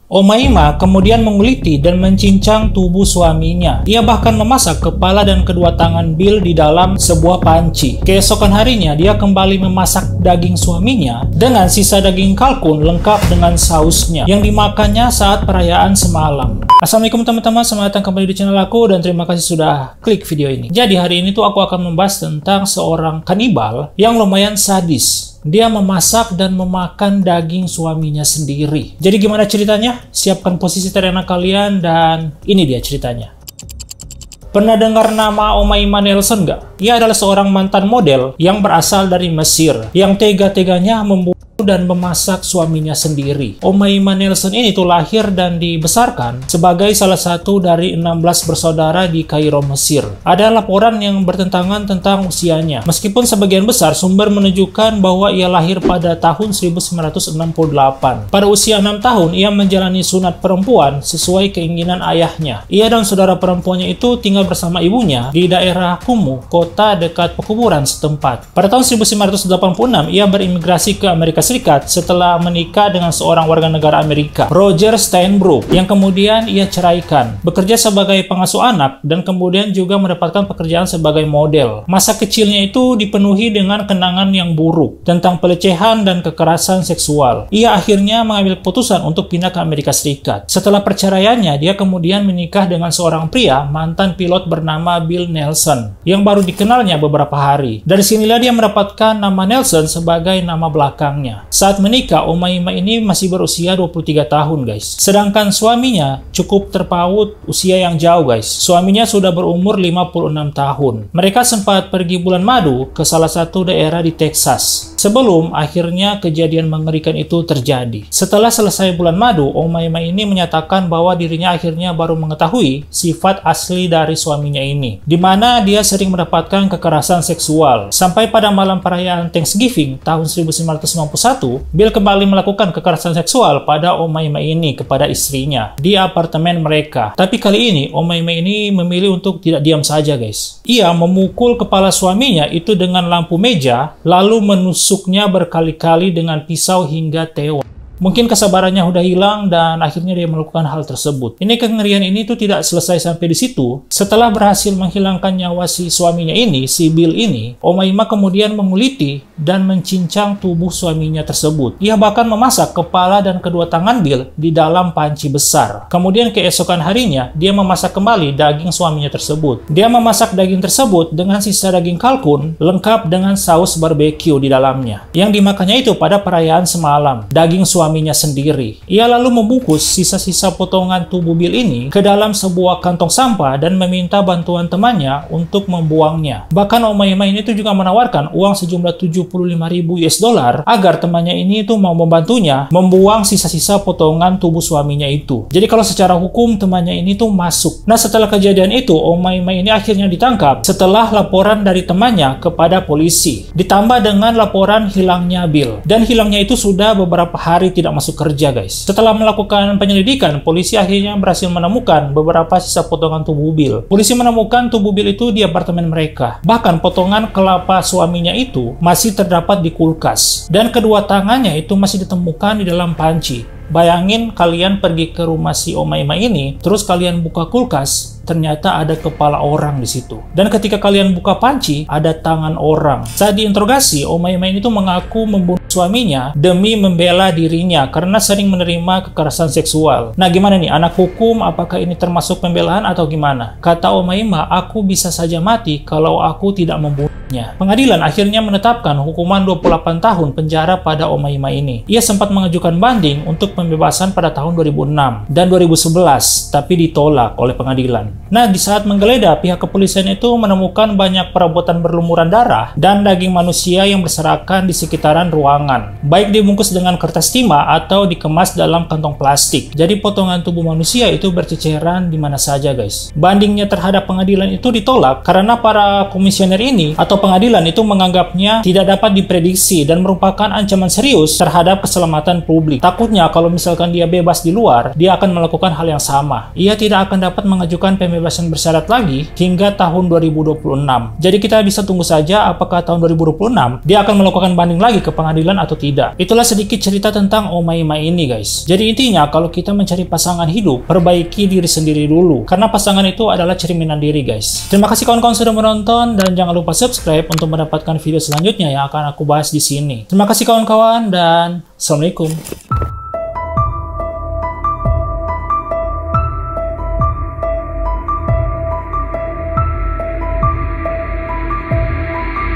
Omaima kemudian menguliti dan mencincang tubuh suaminya. Ia bahkan memasak kepala dan kedua tangan Bill di dalam sebuah panci. Keesokan harinya, dia kembali memasak daging suaminya dengan sisa daging kalkun lengkap dengan sausnya yang dimakannya saat perayaan semalam. Assalamualaikum teman-teman, selamat datang kembali di channel aku dan terima kasih sudah klik video ini. Jadi hari ini tuh aku akan membahas tentang seorang kanibal yang lumayan sadis. Dia memasak dan memakan daging suaminya sendiri. Jadi gimana ceritanya? Siapkan posisi terenak kalian dan ini dia ceritanya. Pernah dengar nama Omaima Nelson nggak? Ia adalah seorang mantan model yang berasal dari Mesir yang tega-teganya membunuh dan memasak suaminya sendiri. Omaima Nelson ini tuh lahir dan dibesarkan sebagai salah satu dari 16 bersaudara di Kairo, Mesir. Ada laporan yang bertentangan tentang usianya. Meskipun sebagian besar sumber menunjukkan bahwa ia lahir pada tahun 1968. Pada usia 6 tahun, ia menjalani sunat perempuan sesuai keinginan ayahnya. Ia dan saudara perempuannya itu tinggal bersama ibunya di daerah Kumu, kota dekat pekuburan setempat. Pada tahun 1986, ia berimigrasi ke Amerika Serikat setelah menikah dengan seorang warga negara Amerika, Roger Steinbrook, yang kemudian ia ceraikan. Bekerja sebagai pengasuh anak dan kemudian juga mendapatkan pekerjaan sebagai model. Masa kecilnya itu dipenuhi dengan kenangan yang buruk tentang pelecehan dan kekerasan seksual. Ia akhirnya mengambil keputusan untuk pindah ke Amerika Serikat. Setelah perceraiannya, dia kemudian menikah dengan seorang pria, mantan pilot bernama Bill Nelson, yang baru dikenalnya beberapa hari. Dari sinilah dia mendapatkan nama Nelson sebagai nama belakangnya. Saat menikah, Omaima ini masih berusia 23 tahun, guys. Sedangkan suaminya cukup terpaut usia yang jauh, guys. Suaminya sudah berumur 56 tahun. Mereka sempat pergi bulan madu ke salah satu daerah di Texas sebelum akhirnya kejadian mengerikan itu terjadi. Setelah selesai bulan madu, Omaima ini menyatakan bahwa dirinya akhirnya baru mengetahui sifat asli dari suaminya ini, di mana dia sering mendapatkan kekerasan seksual. Sampai pada malam perayaan Thanksgiving tahun 1991, Bill kembali melakukan kekerasan seksual pada Omaima ini kepada istrinya di apartemen mereka. Tapi kali ini Omaima ini memilih untuk tidak diam saja, guys. Ia memukul kepala suaminya itu dengan lampu meja, lalu menusuknya berkali-kali dengan pisau hingga tewas. Mungkin kesabarannya udah hilang dan akhirnya dia melakukan hal tersebut. Ini kengerian ini tuh tidak selesai sampai di situ. Setelah berhasil menghilangkan nyawa si suaminya ini, si Bill ini, Omaima kemudian menguliti dan mencincang tubuh suaminya tersebut. Ia bahkan memasak kepala dan kedua tangan Bill di dalam panci besar. Kemudian keesokan harinya, dia memasak kembali daging suaminya tersebut. Dia memasak daging tersebut dengan sisa daging kalkun lengkap dengan saus barbeque di dalamnya, yang dimakannya itu pada perayaan semalam. Daging suaminya sendiri. Ia lalu membungkus sisa-sisa potongan tubuh Bill ini ke dalam sebuah kantong sampah dan meminta bantuan temannya untuk membuangnya. Bahkan Omaima ini tuh juga menawarkan uang sejumlah 75.000 US dollar agar temannya ini tuh mau membantunya membuang sisa-sisa potongan tubuh suaminya itu. Jadi kalau secara hukum temannya ini tuh masuk. Nah, setelah kejadian itu, Omaima ini akhirnya ditangkap setelah laporan dari temannya kepada polisi, ditambah dengan laporan hilangnya Bill. Dan hilangnya itu sudah beberapa hari tidak masuk kerja, guys. Setelah melakukan penyelidikan, polisi akhirnya berhasil menemukan beberapa sisa potongan tubuh Bill. Polisi menemukan tubuh Bill itu di apartemen mereka. Bahkan potongan kelapa suaminya itu masih terdapat di kulkas. Dan kedua tangannya itu masih ditemukan di dalam panci. Bayangin kalian pergi ke rumah si Omaima ini, terus kalian buka kulkas, ternyata ada kepala orang di situ. Dan ketika kalian buka panci, ada tangan orang. Saat diinterogasi, Omaima ini tuh mengaku membunuh suaminya demi membela dirinya karena sering menerima kekerasan seksual. Nah, gimana nih anak hukum, apakah ini termasuk pembelaan atau gimana? Kata Omaima, aku bisa saja mati kalau aku tidak membunuhnya. Pengadilan akhirnya menetapkan hukuman 28 tahun penjara pada Omaima ini. Ia sempat mengajukan banding untuk pembebasan pada tahun 2006 dan 2011, tapi ditolak oleh pengadilan. Nah, di saat menggeledah, pihak kepolisian itu menemukan banyak perabotan berlumuran darah dan daging manusia yang berserakan di sekitaran ruangan, baik dibungkus dengan kertas timah atau dikemas dalam kantong plastik. Jadi potongan tubuh manusia itu berceceran di mana saja, guys. Bandingnya terhadap pengadilan itu ditolak karena para komisioner ini atau atau pengadilan itu menganggapnya tidak dapat diprediksi dan merupakan ancaman serius terhadap keselamatan publik. Takutnya kalau misalkan dia bebas di luar, dia akan melakukan hal yang sama. Ia tidak akan dapat mengajukan pembebasan bersyarat lagi hingga tahun 2026. Jadi kita bisa tunggu saja apakah tahun 2026 dia akan melakukan banding lagi ke pengadilan atau tidak. Itulah sedikit cerita tentang Umaymah ini, guys. Jadi intinya kalau kita mencari pasangan hidup, perbaiki diri sendiri dulu, karena pasangan itu adalah cerminan diri, guys. Terima kasih kawan-kawan sudah menonton, dan jangan lupa subscribe untuk mendapatkan video selanjutnya yang akan aku bahas di sini. Terima kasih kawan-kawan, dan Assalamualaikum.